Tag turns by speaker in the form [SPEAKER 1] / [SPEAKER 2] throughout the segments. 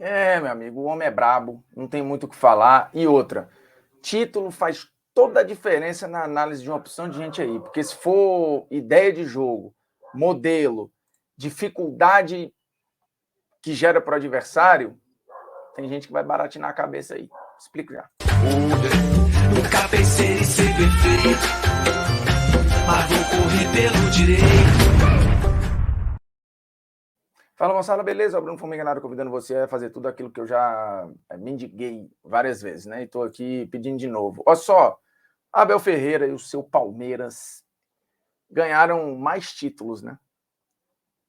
[SPEAKER 1] É, meu amigo, o homem é brabo, não tem muito o que falar. E outra, título faz toda a diferença na análise de uma opção de gente aí, porque se for ideia de jogo, modelo, dificuldade que gera para o adversário, tem gente que vai baratinar a cabeça aí. Explico já.
[SPEAKER 2] Nunca pensei em ser perfeito, mas vou correr pelo direito.
[SPEAKER 1] Fala, moçada, beleza? O Bruno Formiganaro convidando você a fazer tudo aquilo que eu já mendiguei várias vezes, né? E estou aqui pedindo de novo. Olha só, Abel Ferreira e o seu Palmeiras ganharam mais títulos, né?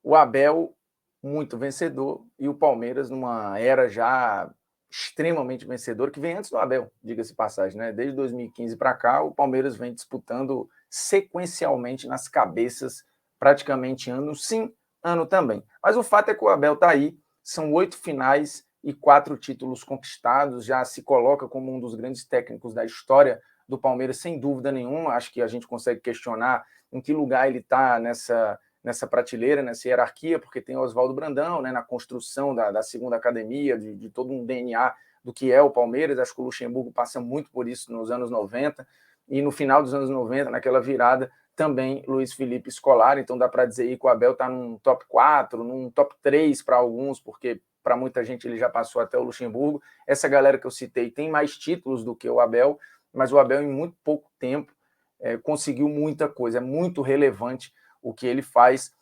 [SPEAKER 1] O Abel, muito vencedor, e o Palmeiras numa era já extremamente vencedora, que vem antes do Abel, diga-se passagem, né? Desde 2015 para cá, o Palmeiras vem disputando sequencialmente nas cabeças, praticamente ano sim, ano também. Mas o fato é que o Abel está aí, são 8 finais e 4 títulos conquistados, já se coloca como um dos grandes técnicos da história do Palmeiras, sem dúvida nenhuma. Acho que a gente consegue questionar em que lugar ele está nessa prateleira, nessa hierarquia, porque tem o Oswaldo Brandão, né, na construção da segunda academia, de todo um DNA do que é o Palmeiras. Acho que o Luxemburgo passa muito por isso nos anos 90, e no final dos anos 90, naquela virada, também Luiz Felipe Scolari. Então dá para dizer aí que o Abel está num top 4, num top 3 para alguns, porque para muita gente ele já passou até o Luxemburgo. Essa galera que eu citei tem mais títulos do que o Abel, mas o Abel em muito pouco tempo conseguiu muita coisa, é muito relevante o que ele faz,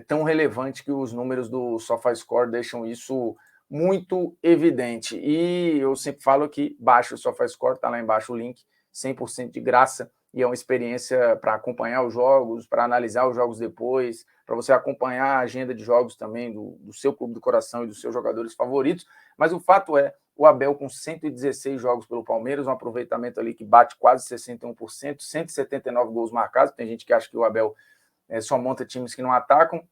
[SPEAKER 1] tão relevante que os números do SofaScore deixam isso muito evidente. E eu sempre falo que baixa o SofaScore, está lá embaixo o link, 100% de graça, e é uma experiência para acompanhar os jogos, para analisar os jogos depois, para você acompanhar a agenda de jogos também do seu clube do coração e dos seus jogadores favoritos. Mas o fato é, o Abel com 116 jogos pelo Palmeiras, um aproveitamento ali que bate quase 61%, 179 gols marcados. Tem gente que acha que o Abel só monta times que não atacam,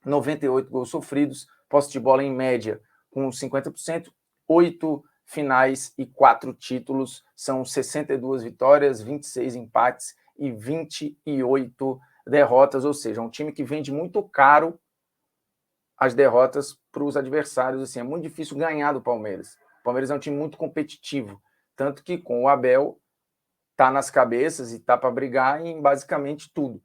[SPEAKER 1] 98 gols sofridos, posse de bola em média com 50%, 8 finais e 4 títulos, são 62 vitórias, 26 empates e 28 derrotas, ou seja, um time que vende muito caro as derrotas para os adversários. Assim, é muito difícil ganhar do Palmeiras. O Palmeiras é um time muito competitivo, tanto que com o Abel tá nas cabeças e tá para brigar em basicamente tudo.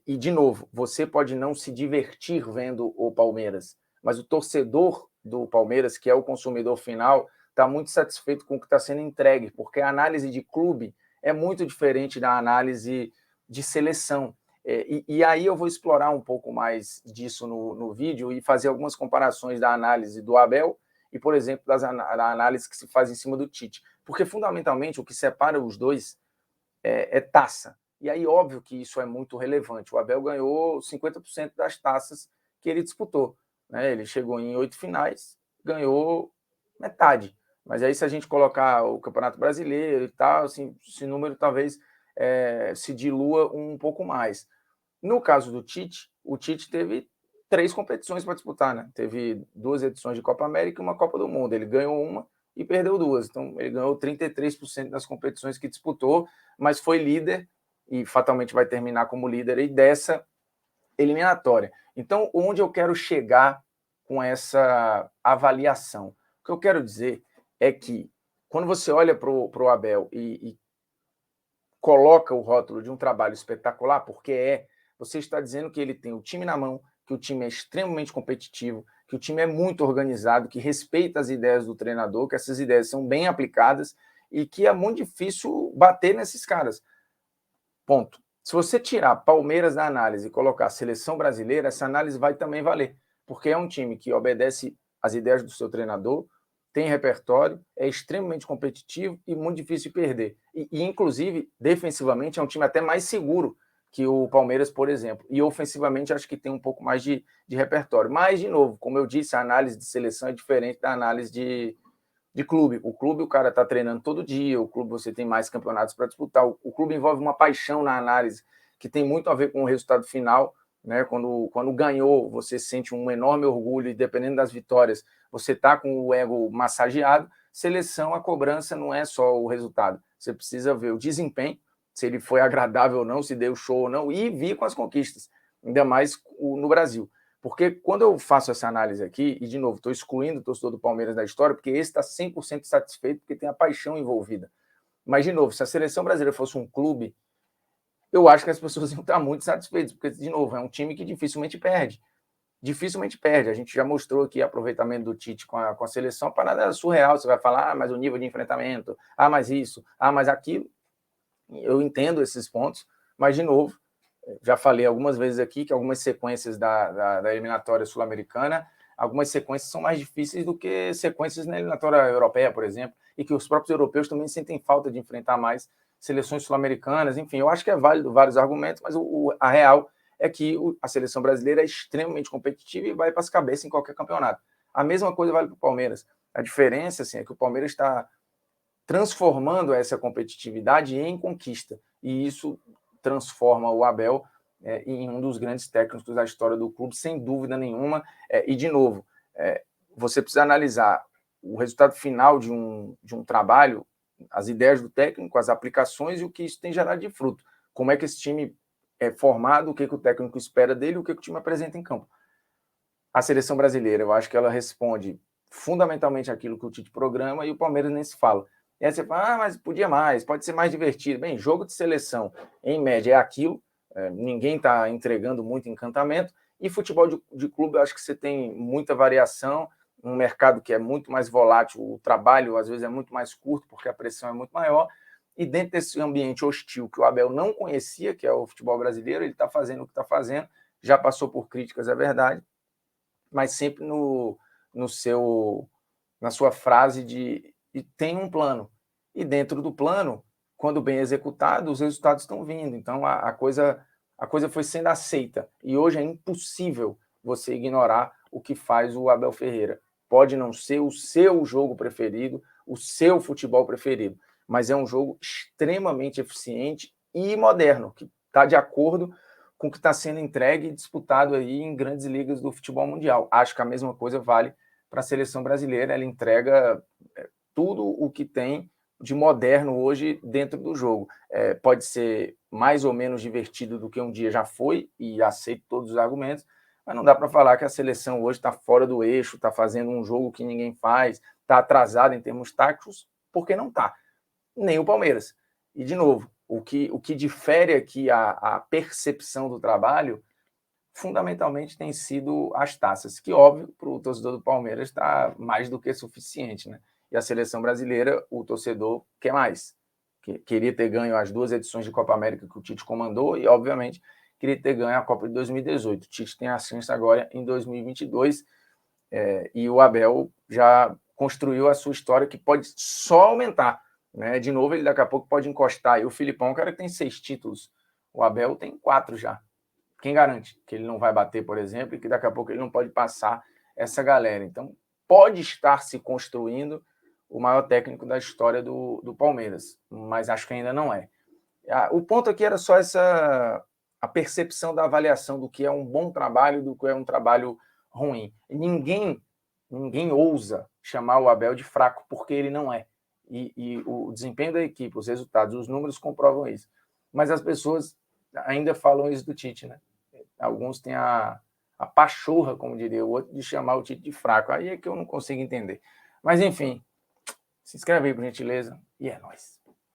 [SPEAKER 1] E, de novo, você pode não se divertir vendo o Palmeiras, mas o torcedor do Palmeiras, que é o consumidor final, está muito satisfeito com o que está sendo entregue, porque a análise de clube é muito diferente da análise de seleção. E aí eu vou explorar um pouco mais disso no vídeo e fazer algumas comparações da análise do Abel e, por exemplo, da análise que se faz em cima do Tite. Porque, fundamentalmente, o que separa os dois é taça. E aí, óbvio que isso é muito relevante. O Abel ganhou 50% das taças que ele disputou. Né? Ele chegou em 8 finais, ganhou metade. Mas aí, se a gente colocar o Campeonato Brasileiro e tal, assim, esse número talvez se dilua um pouco mais. No caso do Tite, o Tite teve 3 competições para disputar, né? Teve 2 edições de Copa América e uma Copa do Mundo. Ele ganhou uma e perdeu 2. Então, ele ganhou 33% das competições que disputou, mas foi líder e fatalmente vai terminar como líder aí dessa eliminatória. Então, onde eu quero chegar com essa avaliação? O que eu quero dizer é que quando você olha para o Abel e coloca o rótulo de um trabalho espetacular, porque você está dizendo que ele tem o time na mão, que o time é extremamente competitivo, que o time é muito organizado, que respeita as ideias do treinador, que essas ideias são bem aplicadas e que é muito difícil bater nesses caras. Ponto. Se você tirar Palmeiras da análise e colocar seleção brasileira, essa análise vai também valer, porque é um time que obedece às ideias do seu treinador, tem repertório, é extremamente competitivo e muito difícil de perder. Inclusive, defensivamente, é um time até mais seguro que o Palmeiras, por exemplo. E ofensivamente, acho que tem um pouco mais de repertório. Mas, de novo, como eu disse, a análise de seleção é diferente da análise de clube. O clube, o cara está treinando todo dia, o clube você tem mais campeonatos para disputar. O clube envolve uma paixão na análise que tem muito a ver com o resultado final. Né? Quando ganhou, você sente um enorme orgulho e, dependendo das vitórias, você está com o ego massageado. Seleção, a cobrança não é só o resultado. Você precisa ver o desempenho, se ele foi agradável ou não, se deu show ou não, e vir com as conquistas, ainda mais no Brasil. Porque quando eu faço essa análise aqui, e de novo, estou excluindo o torcedor do Palmeiras da história, porque esse está 100% satisfeito, porque tem a paixão envolvida. Mas, de novo, se a seleção brasileira fosse um clube, eu acho que as pessoas iam estar muito satisfeitas, porque, de novo, é um time que dificilmente perde. Dificilmente perde. A gente já mostrou aqui o aproveitamento do Tite com a seleção, para nada surreal. Você vai falar, mas o nível de enfrentamento, mas isso, mas aquilo. Eu entendo esses pontos, mas, de novo, já falei algumas vezes aqui que algumas sequências da eliminatória sul-americana, algumas sequências são mais difíceis do que sequências na eliminatória europeia, por exemplo, e que os próprios europeus também sentem falta de enfrentar mais seleções sul-americanas. Enfim, eu acho que é válido vários argumentos, mas a real é que a seleção brasileira é extremamente competitiva e vai para as cabeças em qualquer campeonato. A mesma coisa vale para o Palmeiras. A diferença assim, é que o Palmeiras está transformando essa competitividade em conquista, e isso transforma o Abel em um dos grandes técnicos da história do clube, sem dúvida nenhuma. E, de novo, você precisa analisar o resultado final de um trabalho, as ideias do técnico, as aplicações e o que isso tem gerado de fruto. Como é que esse time é formado, o que o técnico espera dele, o que o time apresenta em campo. A seleção brasileira, eu acho que ela responde fundamentalmente aquilo que o Tite programa, e o Palmeiras nem se fala. E aí você fala, mas podia mais, pode ser mais divertido. Bem, jogo de seleção, em média, é aquilo, ninguém está entregando muito encantamento, e futebol de clube, eu acho que você tem muita variação, um mercado que é muito mais volátil, o trabalho às vezes é muito mais curto, porque a pressão é muito maior, e dentro desse ambiente hostil que o Abel não conhecia, que é o futebol brasileiro, ele está fazendo o que está fazendo, já passou por críticas, é verdade, mas sempre na sua frase de tem um plano. E dentro do plano, quando bem executado, os resultados estão vindo. Então a coisa foi sendo aceita. E hoje é impossível você ignorar o que faz o Abel Ferreira. Pode não ser o seu jogo preferido, o seu futebol preferido, mas é um jogo extremamente eficiente e moderno, que está de acordo com o que está sendo entregue e disputado aí em grandes ligas do futebol mundial. Acho que a mesma coisa vale para a seleção brasileira. Ela entrega tudo o que tem de moderno hoje dentro do jogo. Pode ser mais ou menos divertido do que um dia já foi, e aceito todos os argumentos, mas não dá para falar que a seleção hoje está fora do eixo, está fazendo um jogo que ninguém faz, está atrasada em termos táticos, porque não está. Nem o Palmeiras. E, de novo, o que difere aqui a percepção do trabalho, fundamentalmente tem sido as taças, que, óbvio, para o torcedor do Palmeiras está mais do que suficiente, né? E a seleção brasileira, o torcedor quer mais. Queria ter ganho as 2 edições de Copa América que o Tite comandou e, obviamente, queria ter ganho a Copa de 2018. O Tite tem a chance agora em 2022, e o Abel já construiu a sua história, que pode só aumentar. Né? De novo, ele daqui a pouco pode encostar. E o Filipão é um cara que tem 6 títulos. O Abel tem 4 já. Quem garante que ele não vai bater, por exemplo, e que daqui a pouco ele não pode passar essa galera? Então, pode estar se construindo o maior técnico da história do Palmeiras, mas acho que ainda não é. O ponto aqui era só a percepção da avaliação do que é um bom trabalho e do que é um trabalho ruim. Ninguém ousa chamar o Abel de fraco, porque ele não é. E o desempenho da equipe, os resultados, os números comprovam isso. Mas as pessoas ainda falam isso do Tite, né? Alguns têm a pachorra, como diria o outro, de chamar o Tite de fraco. Aí é que eu não consigo entender. Mas, enfim, se inscreve aí, por gentileza, e é nóis.